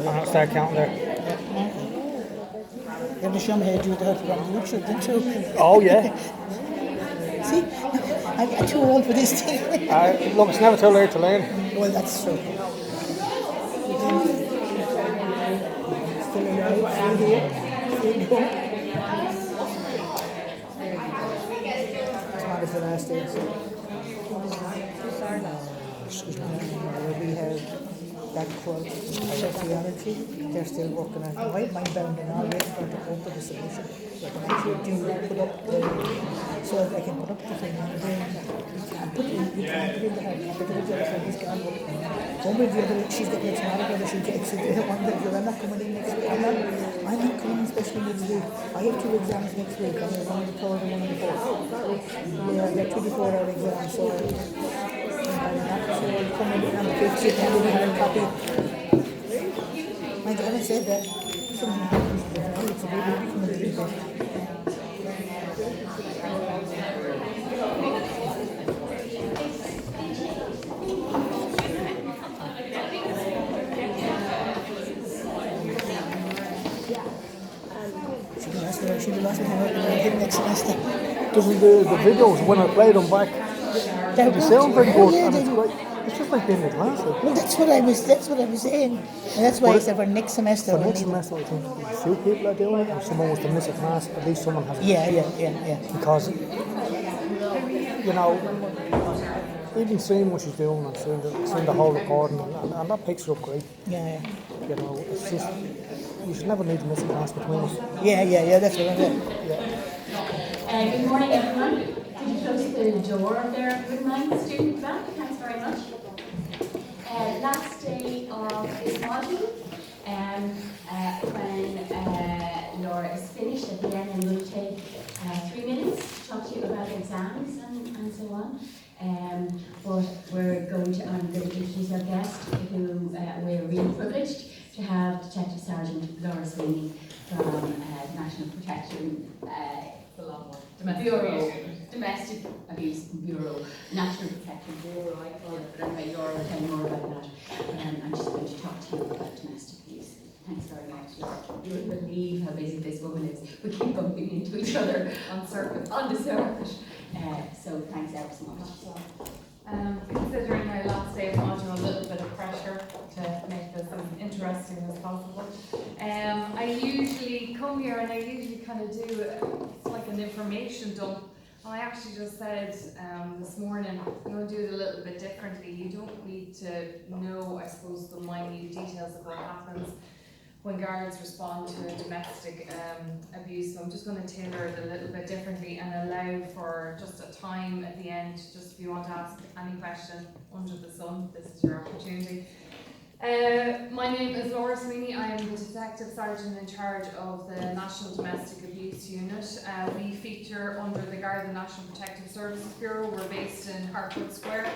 I'll start counting there. You have to show me how to do that from YouTube, didn't you? Oh yeah. See, I'm too old for this thing. Look, it's never too late to learn. Well, that's true. Still alive, still here, still going. Tomorrow's the last day, so. Excuse me. We have that quote, sociology. They're still working on it. I mind bound and all waiting for the open the submission. So I can actually put up the, so I can put up the thing and then put in, you can't put in the hard copy to the other side, this can't work. One way or the other, she's getting it tomorrow, whether she gets it, one way or the other. I'm not coming in next week. I'm not coming in special needs week. I have 2 exams next week. I'm one on the 3rd and one on the 4th. Yeah, I got 24-hour exams, so I'm coming in on the 5th, she can do the hard copy. My God, I said that. Something happens to me. It's a baby becoming a little bit. She'll be lost with him next semester. Doesn't the videos, when I play them back, they sound very good and it's great. It's just like being in class. Well, that's what I was saying. And that's why I said for next semester. For next semester, I think a few people are doing it. If someone was to miss a class, at least someone has it. Yeah. Because, you know, even seeing what she's doing and seeing the whole recording, and that picks her up great. Yeah. You know, it's just, you should never need to miss a class between us. Yeah, that's what I'm saying. Yeah. Good morning, everyone. Could you close the door there? Good morning, student back. Thanks very much. Last day of this module, when Laura is finished at the end, and we'll take 3 minutes to talk to you about exams and so on. But we're going to introduce our guest, who we're really privileged to have Detective Sergeant Laura Sweeney from National Protection Bureau, Domestic Abuse Bureau, National Protection Bureau, I call it, but anyway, Laura will tell you more about that. I'm just going to talk to you about domestic abuse. Thanks very much. You wouldn't believe how busy this woman is. We keep bumping into each other on the circuit. So thanks ever so much. Considering my last day of module, a little bit of pressure to make this as interesting as possible. I usually come here and I usually kind of do, it's like an information dump. And I actually just said this morning, I'm going to do it a little bit differently. You don't need to know, I suppose, the minute details of what happens when guards respond to a domestic abuse. So I'm just going to tailor it a little bit differently and allow for just a time at the end, just if you want to ask any question under the sun, this is your opportunity. My name is Laura Sweeney. I am the Detective Sergeant in charge of the National Domestic Abuse Unit. We feature under the Garda National Protective Services Bureau. We're based in Harcourt Square,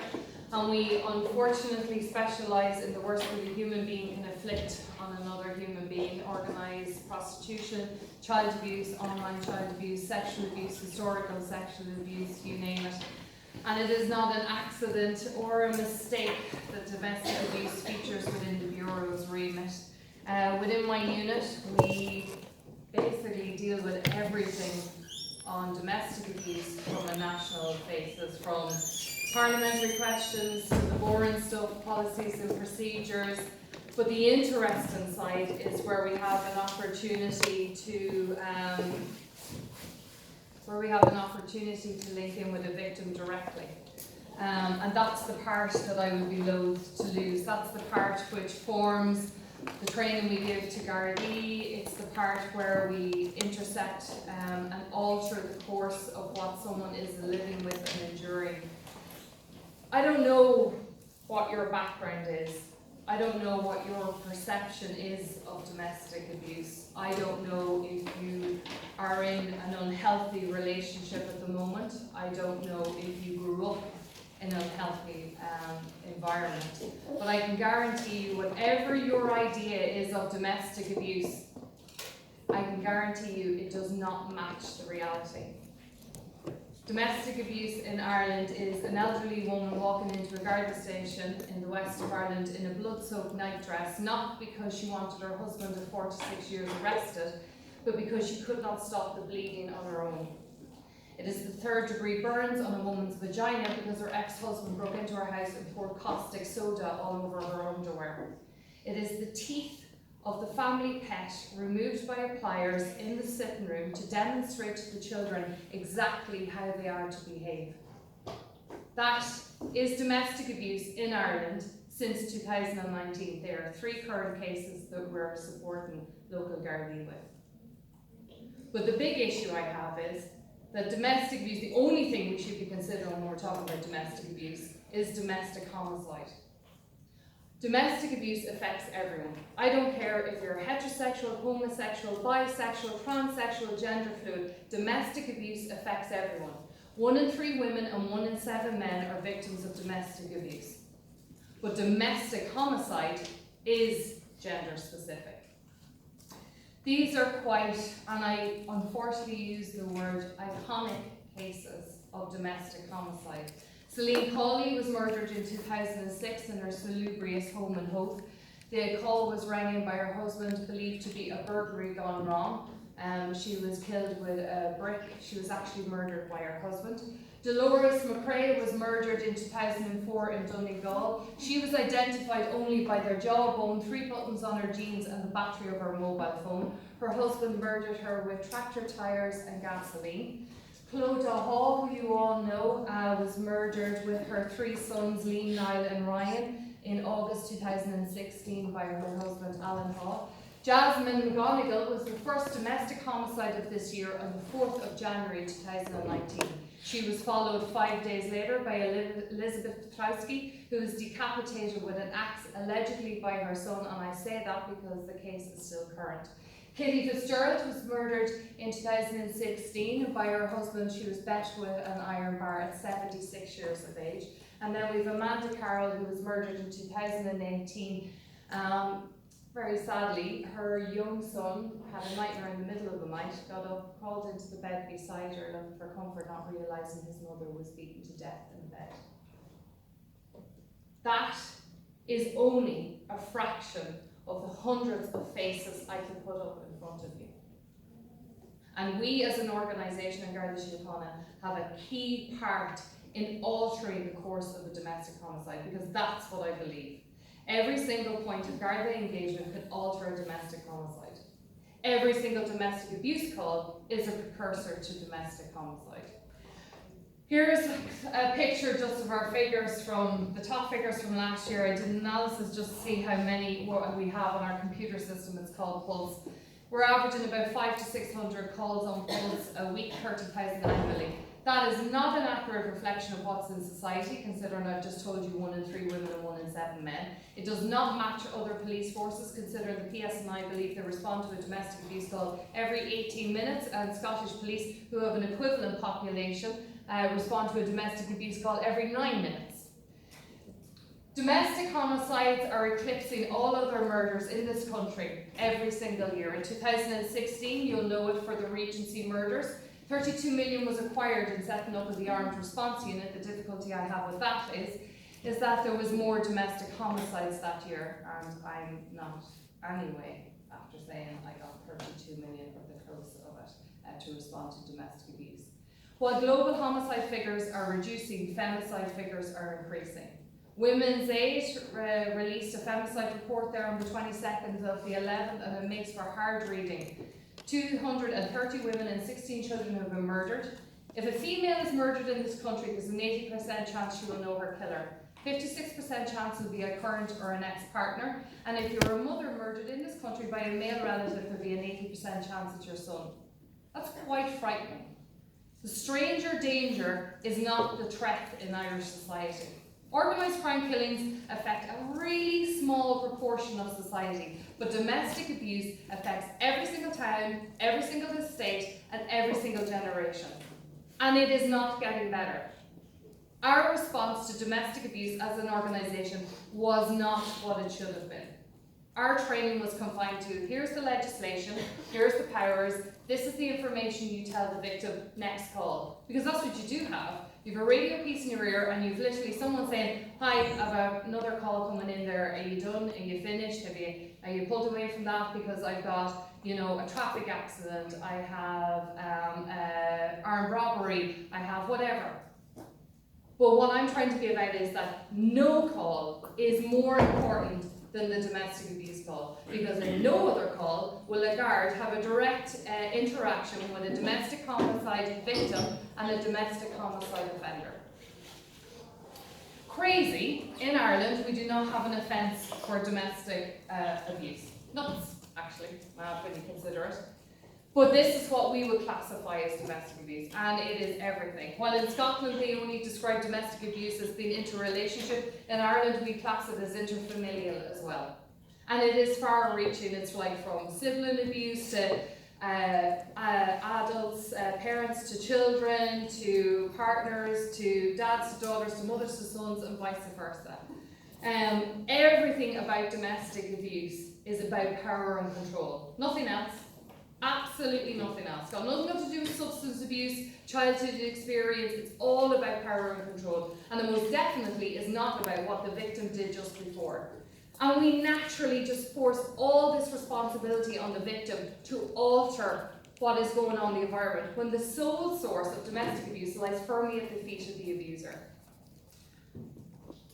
and we unfortunately specialise in the worst that a human being can inflict on another human being: organised prostitution, child abuse, online child abuse, sexual abuse, historical sexual abuse, you name it. And it is not an accident or a mistake that domestic abuse features within the Bureau's remit. Within my unit, we basically deal with everything on domestic abuse from a national basis, from parliamentary questions to the boring stuff, policies and procedures. But the interesting side is where we have an opportunity to link in with a victim directly. And that's the part that I would be loath to lose. That's the part which forms the training we give to Gardaí. It's the part where we intersect and alter the course of what someone is living with and enduring. I don't know what your background is. I don't know what your perception is of domestic abuse. I don't know if you are in an unhealthy relationship at the moment. I don't know if you grew up in an unhealthy environment. But I can guarantee you, whatever your idea is of domestic abuse, I can guarantee you it does not match the reality. Domestic abuse in Ireland is an elderly woman walking into a Garda station in the west of Ireland in a blood-soaked nightdress, not because she wanted her husband of 46 years arrested, but because she could not stop the bleeding on her own. It is the third-degree burns on a woman's vagina because her ex-husband broke into her house and poured caustic soda all over her underwear. It is the teeth of the family pet removed by pliers in the sitting room to demonstrate to the children exactly how they are to behave. That is domestic abuse in Ireland since 2019. There are 3 current cases that we're supporting local Gardaí with. But the big issue I have is that domestic abuse, the only thing we should be considering when we're talking about domestic abuse, is domestic homicide. Domestic abuse affects everyone. I don't care if you're heterosexual, homosexual, bisexual, transsexual, gender fluid, domestic abuse affects everyone. 1 in 3 women and 1 in 7 men are victims of domestic abuse. But domestic homicide is gender specific. These are quite, and I unfortunately use the word, iconic cases of domestic homicide. Celine Cawley was murdered in 2006 in her salubrious home in Hove. The call was rang in by her husband, believed to be a burglary gone wrong. She was killed with a brick. She was actually murdered by her husband. Dolores McRae was murdered in 2004 in Donegal. She was identified only by their jawbone, 3 buttons on her jeans and the battery of her mobile phone. Her husband murdered her with tractor tyres and gasoline. Clodagh Hall, who you all know, was murdered with her 3 sons, Liam, Niall and Ryan, in August 2016 by her husband, Alan Hall. Jasmine McGonigal was the first domestic homicide of this year on the 4th of January 2019. She was followed 5 days later by Elizabeth Petrowski, who was decapitated with an axe allegedly by her son, and I say that because the case is still current. Kitty Fitzgerald was murdered in 2016 by her husband. She was bet with an iron bar at 76 years of age. And then we have Amanda Carroll, who was murdered in 2018. Very sadly, her young son had a nightmare in the middle of the night, got up, crawled into the bed beside her, looking for comfort, not realising his mother was beaten to death in bed. That is only a fraction of the hundreds of faces I can put up in front of you. And we as an organisation in Garda Síochána have a key part in altering the course of a domestic homicide, because that's what I believe. Every single point of Garda engagement could alter a domestic homicide. Every single domestic abuse call is a precursor to domestic homicide. Here's a picture just of our figures from, the top figures from last year. I did an analysis just to see how many we have on our computer system. It's called Pulse. We're averaging about 500 to 600 calls on Pulse a week, 30,000 annually. That is not an accurate reflection of what's in society, considering I've just told you 1 in 3 women and 1 in 7 men. It does not match other police forces, considering the PSNI believe they respond to a domestic abuse call every 18 minutes, and Scottish Police, who have an equivalent population, respond to a domestic abuse call every 9 minutes. Domestic homicides are eclipsing all other murders in this country every single year. In 2016, you'll know it for the Regency murders. 32 million was acquired in setting up of the Armed Response Unit. The difficulty I have with that is that there was more domestic homicides that year, and I'm not anyway, after saying I got 32 million of the close of it to respond to domestic abuse. While global homicide figures are reducing, femicide figures are increasing. Women's Aid released a femicide report there on the 22nd of the 11th, and it makes for hard reading. 230 women and 16 children have been murdered. If a female is murdered in this country, there's an 80% chance she will know her killer. 56% chance will be a current or an ex-partner. And if you're a mother murdered in this country by a male relative, there'll be an 80% chance it's your son. That's quite frightening. The stranger danger is not the threat in Irish society. Organised crime killings affect a really small proportion of society, but domestic abuse affects every single town, every single estate, and every single generation. And it is not getting better. Our response to domestic abuse as an organisation was not what it should have been. Our training was confined to, here's the legislation, here's the powers, this is the information you tell the victim, next call. Because that's what you do have. You have a radio piece in your ear and you've literally someone saying, hi, I have another call coming in there, are you done, are you finished, are you pulled away from that because I've got, you know, a traffic accident, I have armed robbery, I have whatever. But what I'm trying to give out is that no call is more important than the domestic abuse call, because in no other call will a guard have a direct interaction with a domestic homicide victim and a domestic homicide offender. Crazy, in Ireland we do not have an offence for domestic abuse. Nuts, actually, when you consider it. But this is what we would classify as domestic abuse, and it is everything. While in Scotland they only describe domestic abuse as being interrelationship, in Ireland we class it as interfamilial as well. And it is far-reaching. It's like from sibling abuse to adults, parents to children, to partners, to dads to daughters, to mothers to sons, and vice versa. Everything about domestic abuse is about power and control. Nothing else. Absolutely nothing else. Got nothing to do with substance abuse, childhood experience. It's all about power and control. And it most definitely is not about what the victim did just before. And we naturally just force all this responsibility on the victim to alter what is going on in the environment, when the sole source of domestic abuse lies firmly at the feet of the abuser.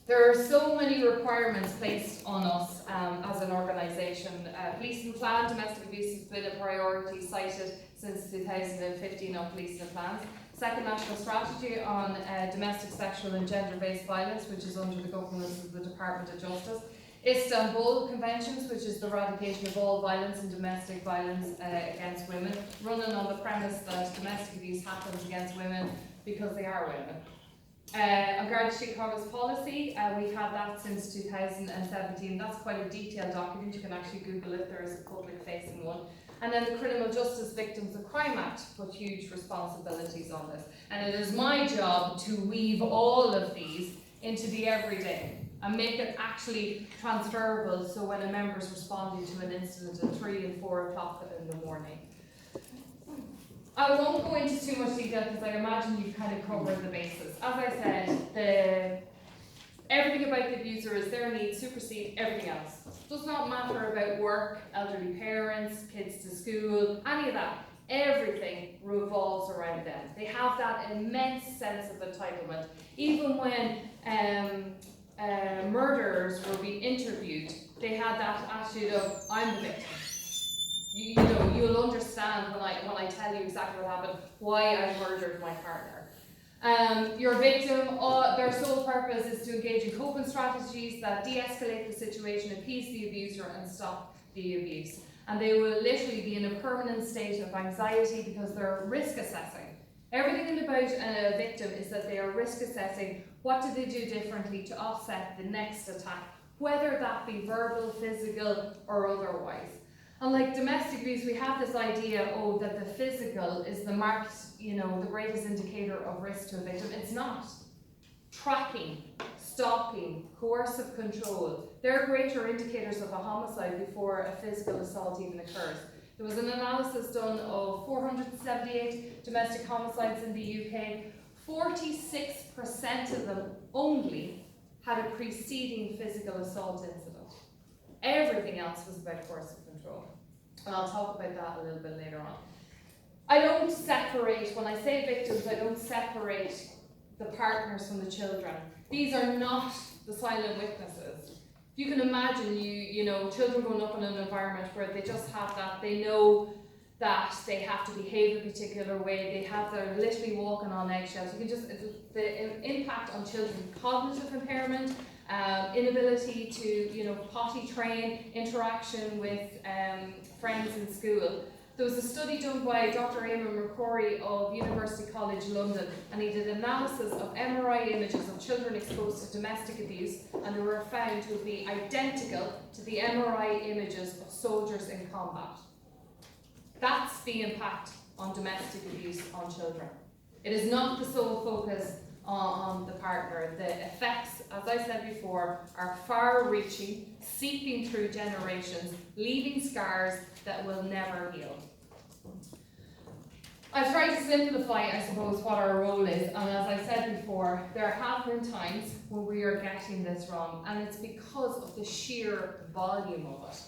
There are so many requirements placed on us as an organisation. Policing plan, domestic abuse has been a priority cited since 2015 on policing plans. Second national strategy on domestic, sexual and gender-based violence, which is under the governance of the Department of Justice. Istanbul Conventions, which is the eradication of all violence and domestic violence against women, running on the premise that domestic abuse happens against women because they are women. On Garda Síochána's policy, we've had that since 2017. That's quite a detailed document. You can actually Google it. There is a public-facing one. And then the Criminal Justice Victims of Crime Act put huge responsibilities on this. And it is my job to weave all of these into the everyday and make it actually transferable, so when a member is responding to an incident at 3 and 4 o'clock in the morning. I won't go into too much detail because I imagine you've kind of covered the bases. As I said, everything about the abuser is their needs supersede everything else. It does not matter about work, elderly parents, kids to school, any of that. Everything revolves around them. They have that immense sense of entitlement. Even when murderers were being interviewed, they had that attitude of, I'm the victim. You know, you'll understand when I tell you exactly what happened, why I murdered my partner. Your victim, their sole purpose is to engage in coping strategies that de-escalate the situation, appease the abuser and stop the abuse. And they will literally be in a permanent state of anxiety because they're risk assessing. Everything about a victim is that they are risk assessing what do they do differently to offset the next attack, whether that be verbal, physical or otherwise. And like domestic abuse, we have this idea, that the physical is the marked, the greatest indicator of risk to a victim. It's not. Tracking, stalking, coercive control, they're greater indicators of a homicide before a physical assault even occurs. There was an analysis done of 478 domestic homicides in the UK. 46% of them only had a preceding physical assault incident. Everything else was about coercive control. And I'll talk about that a little bit later on. I don't separate, when I say victims, I don't separate the partners from the children. These are not the silent witnesses. You can imagine, children growing up in an environment where they just have that, they know that they have to behave a particular way, they're literally walking on eggshells. You can just, the impact on children, cognitive impairment, inability to, potty train, interaction with friends in school. There was a study done by Dr. Eamon McCrory of University College London, and he did analysis of MRI images of children exposed to domestic abuse, and they were found to be identical to the MRI images of soldiers in combat. That's the impact on domestic abuse on children. It is not the sole focus on the partner. The effects, as I said before, are far-reaching, seeping through generations, leaving scars that will never heal. I've tried to simplify, I suppose, what our role is, and as I said before, there have been times when we are getting this wrong, and it's because of the sheer volume of it.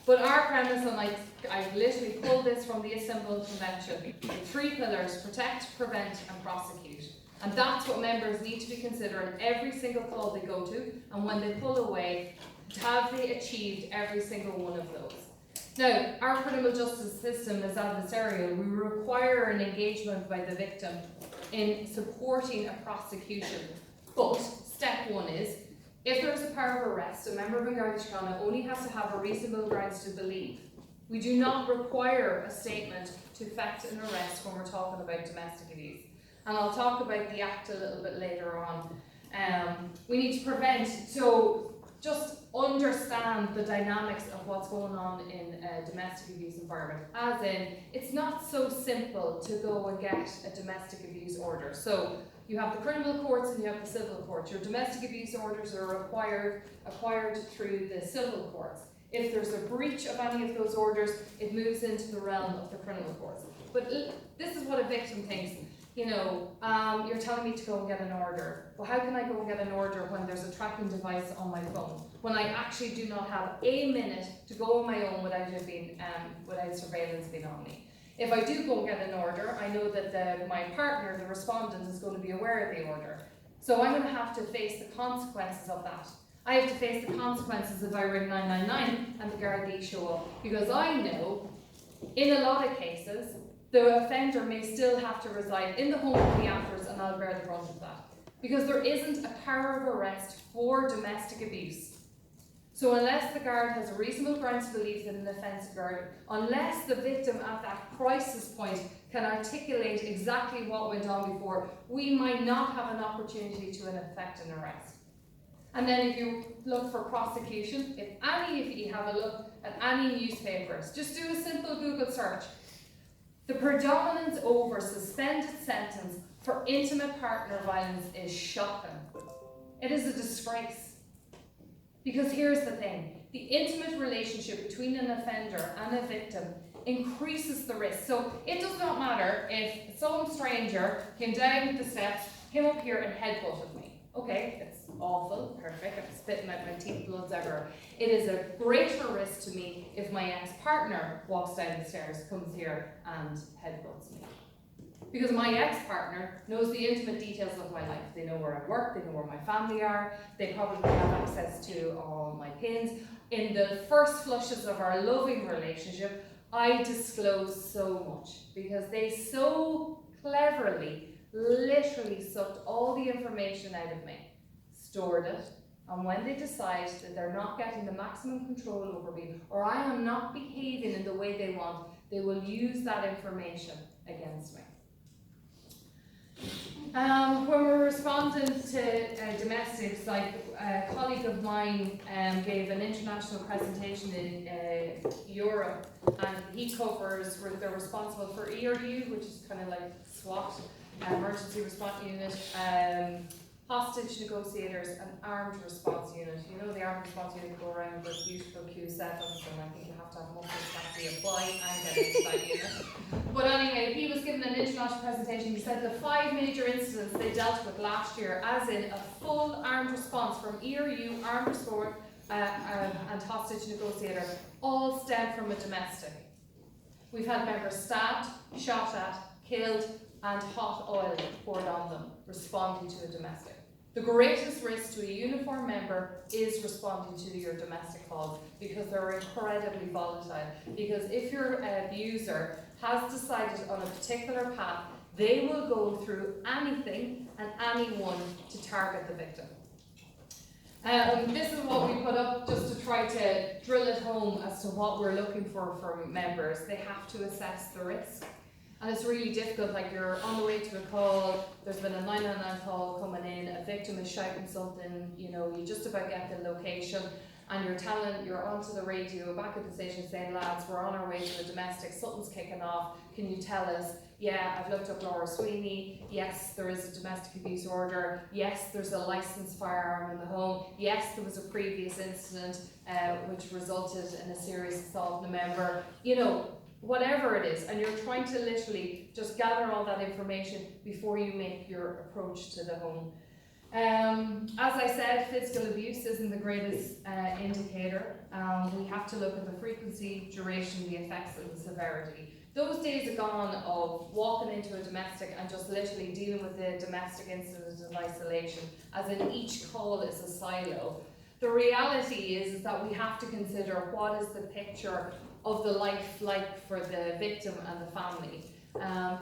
But our premise, and I've literally pulled this from the Istanbul Convention, the 3 pillars: protect, prevent, and prosecute. And that's what members need to be considering every single call they go to, and when they pull away, have they achieved every single one of those? Now, our criminal justice system is adversarial. We require an engagement by the victim in supporting a prosecution. But step 1 is, if there is a power of arrest, a member of An Garda Síochána only has to have a reasonable grounds to believe. We do not require a statement to effect an arrest when we're talking about domestic abuse. And I'll talk about the Act a little bit later on. We need to prevent, so just understand the dynamics of what's going on in a domestic abuse environment. As in, it's not so simple to go and get a domestic abuse order. So you have the criminal courts and you have the civil courts. Your domestic abuse orders are acquired through the civil courts. If there's a breach of any of those orders, it moves into the realm of the criminal courts. But this is what a victim thinks. You know, you're telling me to go and get an order. Well, how can I go and get an order when there's a tracking device on my phone? When I actually do not have a minute to go on my own without it being, without surveillance being on me. If I do go and get an order, I know that my partner, the respondent, is going to be aware of the order. So I'm going to have to face the consequences of that. I have to face the consequences if I ring 999 and the Gardaí show up, because I know, in a lot of cases, the offender may still have to reside in the home of the actors, and I'll bear the brunt of that. Because there isn't a power of arrest for domestic abuse. So unless the guard has a reasonable grounds to believe that an offence occurred, unless the victim at that crisis point can articulate exactly what went on before, we might not have an opportunity to effect an arrest. And then if you look for prosecution, if any of you have a look at any newspapers, just do a simple Google search. The predominance over suspended sentence for intimate partner violence is shocking. It is a disgrace. Because here's the thing, the intimate relationship between an offender and a victim increases the risk. So it does not matter if some stranger came down the steps, came up here and headbutted me. Okay, it's awful, perfect, I'm spitting out my teeth, blood's everywhere. It is a greater risk to me if my ex-partner walks down the stairs, comes here and headbutts me. Because my ex-partner knows the intimate details of my life. They know where I work, they know where my family are, they probably have access to all my pins. In the first flushes of our loving relationship, I disclose so much because they so cleverly, literally sucked all the information out of me, stored it, and when they decide that they're not getting the maximum control over me, or I am not behaving in the way they want, they will use that information against me. When we're responding to domestics, like a colleague of mine gave an international presentation in Europe, and he covers, they're responsible for ERU, which is kind of like SWAT, Emergency Response Unit, hostage negotiators, and armed response unit. You know the armed response unit go around with beautiful Q7s, and I think you have to have muscles to actually apply and get into that unit. But anyway, he was given an international presentation. He said the 5 major incidents they dealt with last year, as in a full armed response from ERU, armed response, and hostage negotiator, all stem from a domestic. We've had members stabbed, shot at, killed, and hot oil poured on them, responding to a domestic. The greatest risk to a uniformed member is responding to your domestic calls because they're incredibly volatile. Because if your abuser has decided on a particular path, they will go through anything and anyone to target the victim. This is what we put up just to try to drill it home as to what we're looking for from members. They have to assess the risk. And it's really difficult, like you're on the way to a call, there's been a 999 call coming in, a victim is shouting something, you know, you just about get the location, and you're onto the radio back at the station saying, lads, we're on our way to a domestic, something's kicking off, can you tell us? Yeah, I've looked up Laura Sweeney, yes, there is a domestic abuse order, yes, there's a licensed firearm in the home, yes, there was a previous incident which resulted in a serious assault on a member, you know, whatever it is, and you're trying to literally just gather all that information before you make your approach to the home. As I said, physical abuse isn't the greatest indicator. We have to look at the frequency, duration, the effects, and the severity. Those days are gone of walking into a domestic and just literally dealing with the domestic incident in isolation, as in each call is a silo. The reality is that we have to consider what is the picture of the life like for the victim and the family.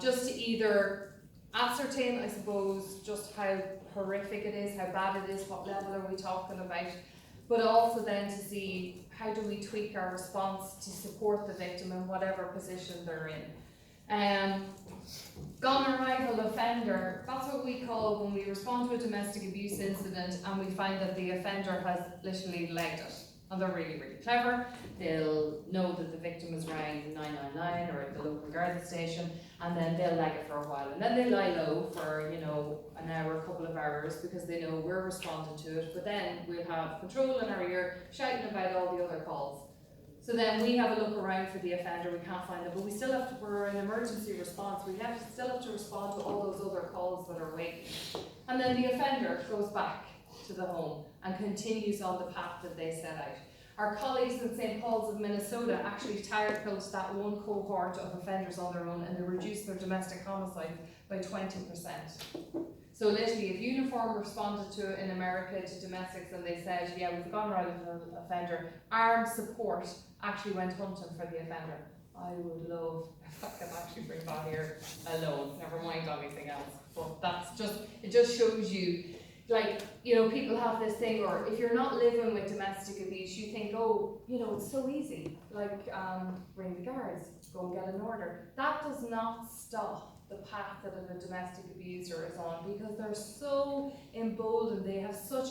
Just to either ascertain, I suppose, just how horrific it is, how bad it is, what level are we talking about, but also then to see how do we tweak our response to support the victim in whatever position they're in. Gone arrival offender, that's what we call when we respond to a domestic abuse incident and we find that the offender has literally legged it. And they're really, really clever. They'll know that the victim has rang 999 or the local Garda station, and then they'll leg it for a while. And then they lie low for, you know, an hour, a couple of hours, because they know we're responding to it. But then we'll have patrol in our ear shouting about all the other calls. So then we have a look around for the offender, we can't find them, but we still have to, we're an emergency response, still have to respond to all those other calls that are waiting. And then the offender goes back to the home and continues on the path that they set out. Our colleagues in St. Paul's of Minnesota actually tire closed that one cohort of offenders on their own, and they reduced their domestic homicides by 20%. So literally, if Uniform responded to it in America to domestics and they said, yeah, we've gone around with an offender, armed support actually went hunting for the offender. I would love if I could actually bring that here alone, never mind anything else. But that's just, it just shows you, like, you know, people have this thing, or if you're not living with domestic abuse, you think, oh, you know, it's so easy, like, ring the guards, go and get an order. That does not stop the path that a domestic abuser is on, because they're so emboldened, they have such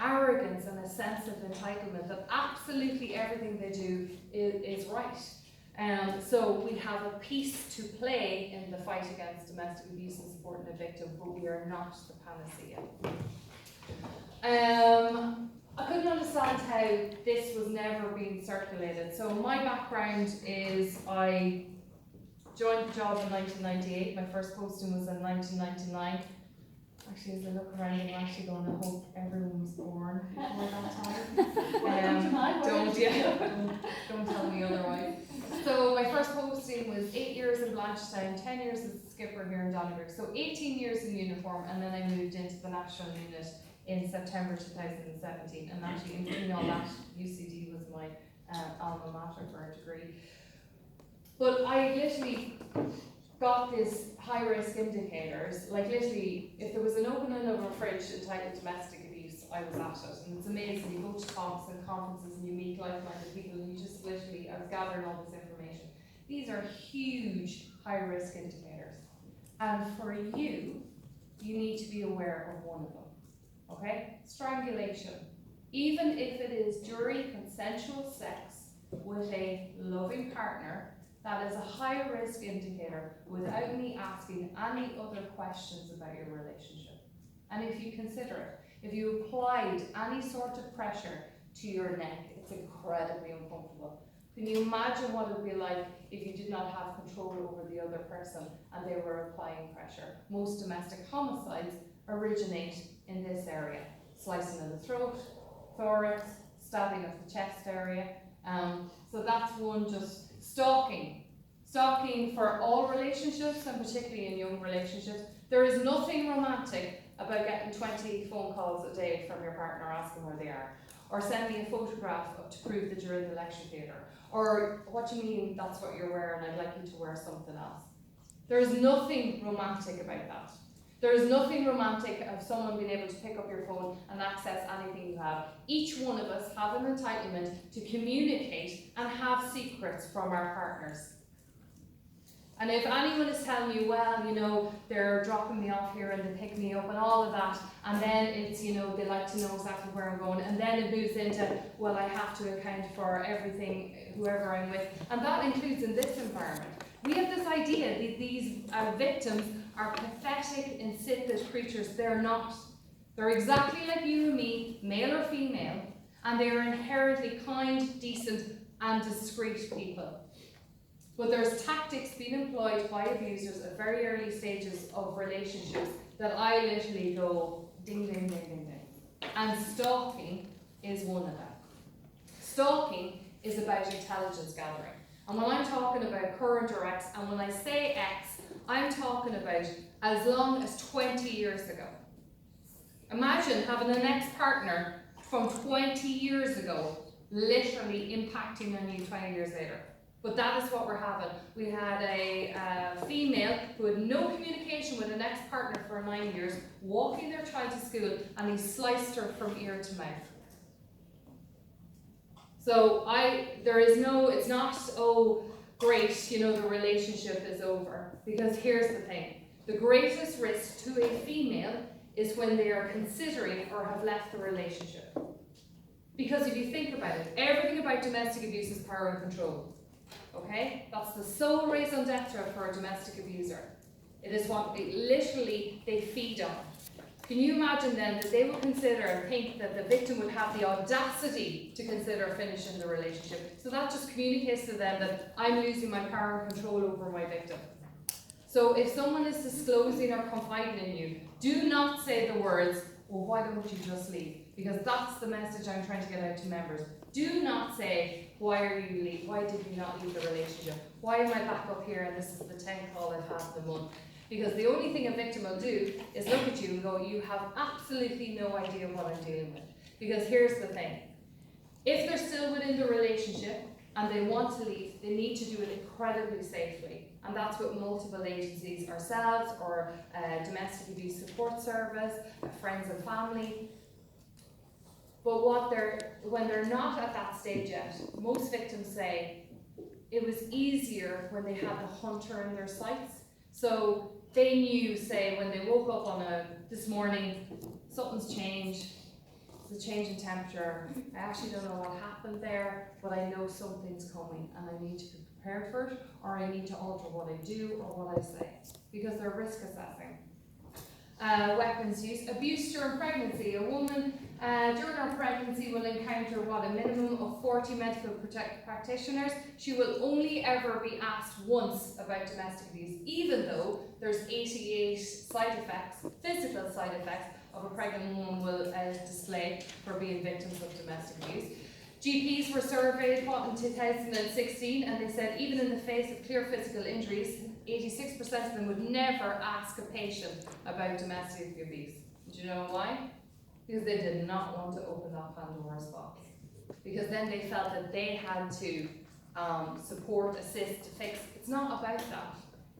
arrogance and a sense of entitlement that absolutely everything they do is right. So we have a piece to play in the fight against domestic abuse and supporting a victim, but we are not the panacea. I couldn't understand how this was never being circulated. So my background is I joined the job in 1998. My first posting was in 1999. Actually, as I look around, I'm actually going to hope everyone was born before that time. Don't tell me otherwise. So my first posting was 8 years in Blanchetown, 10 years as a skipper here in Donnybrook. So 18 years in uniform, and then I moved into the national unit in September 2017. And actually, in between all that, UCD was my alma mater for a degree. But I literally got this high-risk indicators, like literally, if there was an opening of a fridge entitled domestic abuse, I was at it. And it's amazing, you go to talks and conferences and you meet like-minded people and you just literally, I was gathering all this information. These are huge high-risk indicators. And for you, you need to be aware of one of them, okay? Strangulation. Even if it is during consensual sex with a loving partner, that is a high-risk indicator without me asking any other questions about your relationship. And if you consider it, if you applied any sort of pressure to your neck, it's incredibly uncomfortable. Can you imagine what it would be like if you did not have control over the other person and they were applying pressure? Most domestic homicides originate in this area. Slicing in the throat, thorax, stabbing of the chest area. So that's one. Just stalking. Stalking for all relationships, and particularly in young relationships. There is nothing romantic about getting 20 phone calls a day from your partner asking where they are, or sending a photograph to prove that you're in the lecture theatre, or what do you mean that's what you're wearing, I'd like you to wear something else. There is nothing romantic about that. There is nothing romantic of someone being able to pick up your phone and access anything you have. Each one of us have an entitlement to communicate and have secrets from our partners. And if anyone is telling you, well, you know, they're dropping me off here and they pick me up and all of that, and then it's, you know, they like to know exactly where I'm going, and then it moves into, well, I have to account for everything, whoever I'm with, and that includes in this environment. We have this idea that these victims are pathetic, insipid creatures. They're not. They're exactly like you and me, male or female, and they are inherently kind, decent, and discreet people. But there's tactics being employed by abusers at very early stages of relationships that I literally go ding, ding, ding, ding, ding. And stalking is one of them. Stalking is about intelligence gathering. And when I'm talking about current or ex, and when I say ex, I'm talking about as long as 20 years ago. Imagine having an ex-partner from 20 years ago literally impacting on you 20 years later. But that is what we're having. We had a female who had no communication with an ex-partner for 9 years, walking their child to school, and he sliced her from ear to mouth. So it's not, oh, great, you know, the relationship is over. Because here's the thing. The greatest risk to a female is when they are considering or have left the relationship. Because if you think about it, everything about domestic abuse is power and control. Okay? That's the sole raison d'etre for a domestic abuser. It is what they feed on. Can you imagine then that they would consider and think that the victim would have the audacity to consider finishing the relationship? So that just communicates to them that I'm losing my power and control over my victim. So if someone is disclosing or confiding in you, do not say the words, well, why don't you just leave? Because that's the message I'm trying to get out to members. Do not say, why did you not leave the relationship? Why am I back up here and this is the 10th call I've had in a month? Because the only thing a victim will do is look at you and go, you have absolutely no idea what I'm dealing with. Because here's the thing. If they're still within the relationship and they want to leave, they need to do it incredibly safely. And that's what multiple agencies, ourselves, or domestic abuse support service, friends and family. But when they're not at that stage yet, most victims say it was easier when they had the hunter in their sights. So they knew, say, when they woke up this morning, something's changed. It's a change in temperature. I actually don't know what happened there, but I know something's coming and I need to be prepared for it, or I need to alter what I do or what I say, because they're risk assessing. Weapons use. Abuse during pregnancy. A woman during her pregnancy will encounter a minimum of 40 medical practitioners. She will only ever be asked once about domestic abuse, even though there's 88 side effects, physical side effects, of a pregnant woman will display for being victims of domestic abuse. GPs were surveyed in 2016, and they said even in the face of clear physical injuries, 86% of them would never ask a patient about domestic abuse. Do you know why? Because they did not want to open that Pandora's box. Because then they felt that they had to support, assist, fix. It's not about that.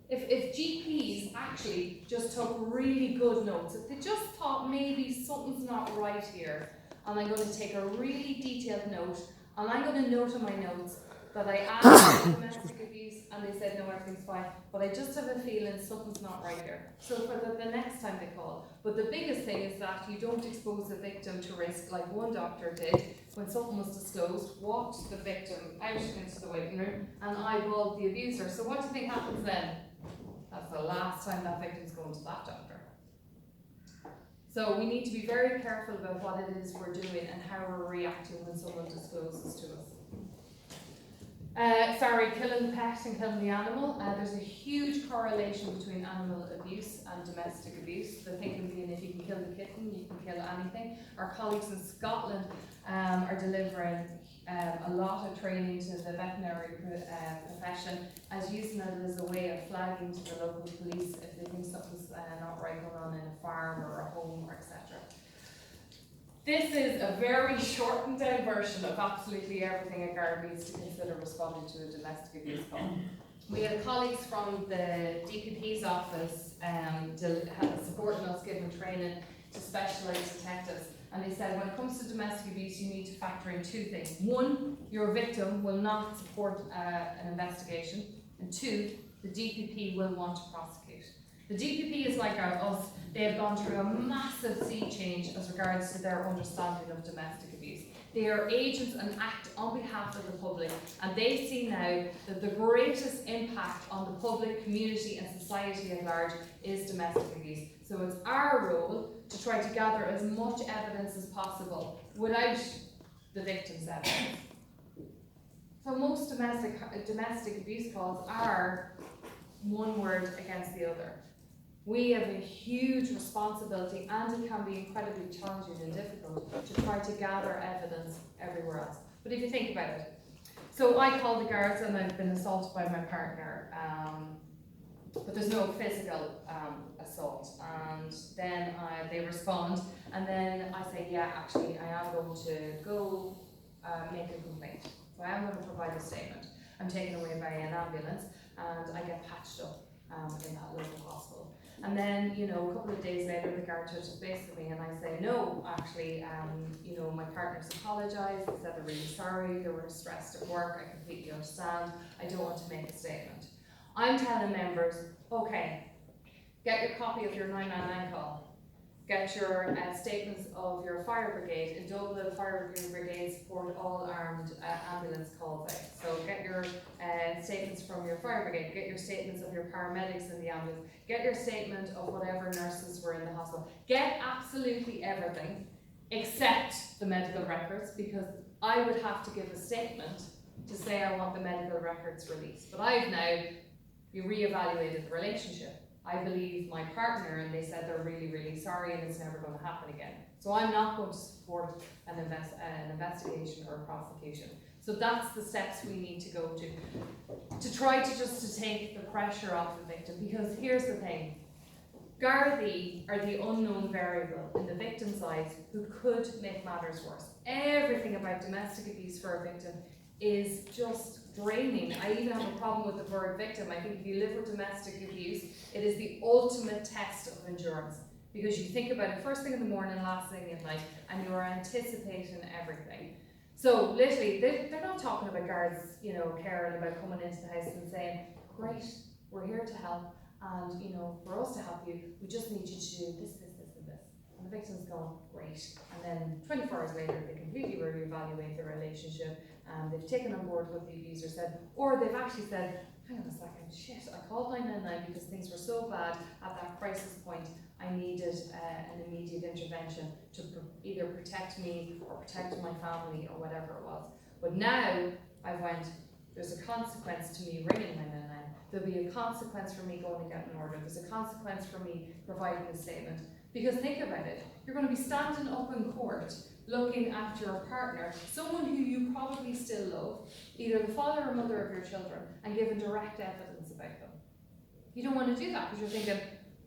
If GPs actually just took really good notes, if they just thought maybe something's not right here, and I'm going to take a really detailed note, and I'm going to note in my notes that I asked for domestic abuse, and they said no, everything's fine, but I just have a feeling something's not right here. So for the next time they call. But the biggest thing is that you don't expose the victim to risk, like one doctor did when something was disclosed, walked the victim out into the waiting room and eyeballed the abuser. So what do you think happens then? That's the last time that victim's going to that doctor. So we need to be very careful about what it is we're doing and how we're reacting when someone discloses to us. Killing the pet and killing the animal. There's a huge correlation between animal abuse and domestic abuse. The thinking being if you can kill the kitten, you can kill anything. Our colleagues in Scotland are delivering a lot of training to the veterinary profession as using it as a way of flagging to the local police if they think something's not right going on in a farm or a home or etc. This is a very shortened down version of absolutely everything a guard needs to consider responding to a domestic abuse call. We had colleagues from the DPP's office supporting us, giving training to specialised detectives, and they said when it comes to domestic abuse you need to factor in two things. One, your victim will not support an investigation, and two, the DPP will want to prosecute. The DPP is like us, they have gone through a massive sea change as regards to their understanding of domestic abuse. They are agents and act on behalf of the public, and they see now that the greatest impact on the public, community and society at large is domestic abuse. So it's our role to try to gather as much evidence as possible without the victim's evidence. So most domestic abuse calls are one word against the other. We have a huge responsibility, and it can be incredibly challenging and difficult to try to gather evidence everywhere else. But if you think about it, so I call the guards and I've been assaulted by my partner, but there's no physical assault, and then they respond, and then I say, yeah, actually I am going to go make a complaint. So I am going to provide a statement. I'm taken away by an ambulance and I get patched up in that local hospital. And then, you know, a couple of days later, the guard touches base with me and I say, no, actually, you know, my partner's apologised, they said they're really sorry, they were stressed at work, I completely understand, I don't want to make a statement. I'm telling members, okay, get your copy of your 999 call, get your statements of your fire brigade. In Dublin, fire brigade support all armed ambulance calls out. So get your statements from your fire brigade, get your statements of your paramedics in the ambulance, get your statement of whatever nurses were in the hospital. Get absolutely everything except the medical records, because I would have to give a statement to say I want the medical records released. But I've now reevaluated the relationship. I believe my partner, and they said they're really, really sorry and it's never going to happen again. So I'm not going to support an investigation or a prosecution. So that's the steps we need to go to try to take the pressure off the victim. Because here's the thing, Gardaí are the unknown variable in the victim's eyes who could make matters worse. Everything about domestic abuse for a victim is just draining. I even have a problem with the word victim. I think if you live with domestic abuse, it is the ultimate test of endurance, because you think about it first thing in the morning, last thing at night, and you are anticipating everything. So literally, they're not talking about guards, you know, caring about coming into the house and saying, great, we're here to help, and you know, for us to help you, we just need you to do this, this, this, and this. And the victim's going, great. And then 24 hours later, they completely reevaluate their relationship. They've taken on board what the abuser said, or they've actually said, hang on a second, shit, I called 999 because things were so bad at that crisis point, I needed an immediate intervention to either protect me or protect my family or whatever it was. But now I went, there's a consequence to me ringing 999. There'll be a consequence for me going and getting an order. There's a consequence for me providing a statement. Because think about it, you're going to be standing up in court looking at your partner, someone who you probably still love, either the father or mother of your children, and giving direct evidence about them. You don't want to do that because you're thinking,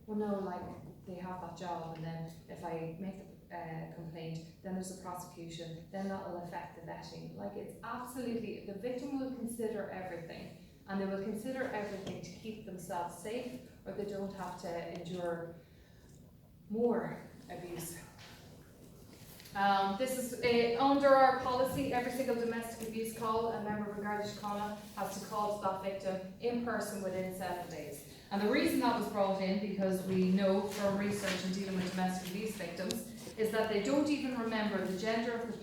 well no, like they have that job, and then if I make the complaint, then there's a prosecution, then that will affect the vetting. Like, it's absolutely, the victim will consider everything, and they will consider everything to keep themselves safe, or they don't have to endure more abuse. This is under our policy. Every single domestic abuse call, a member of the Garda Síochána has to call to that victim in person within 7 days. And the reason that was brought in, because we know from research in dealing with domestic abuse victims, is that they don't even remember the gender of the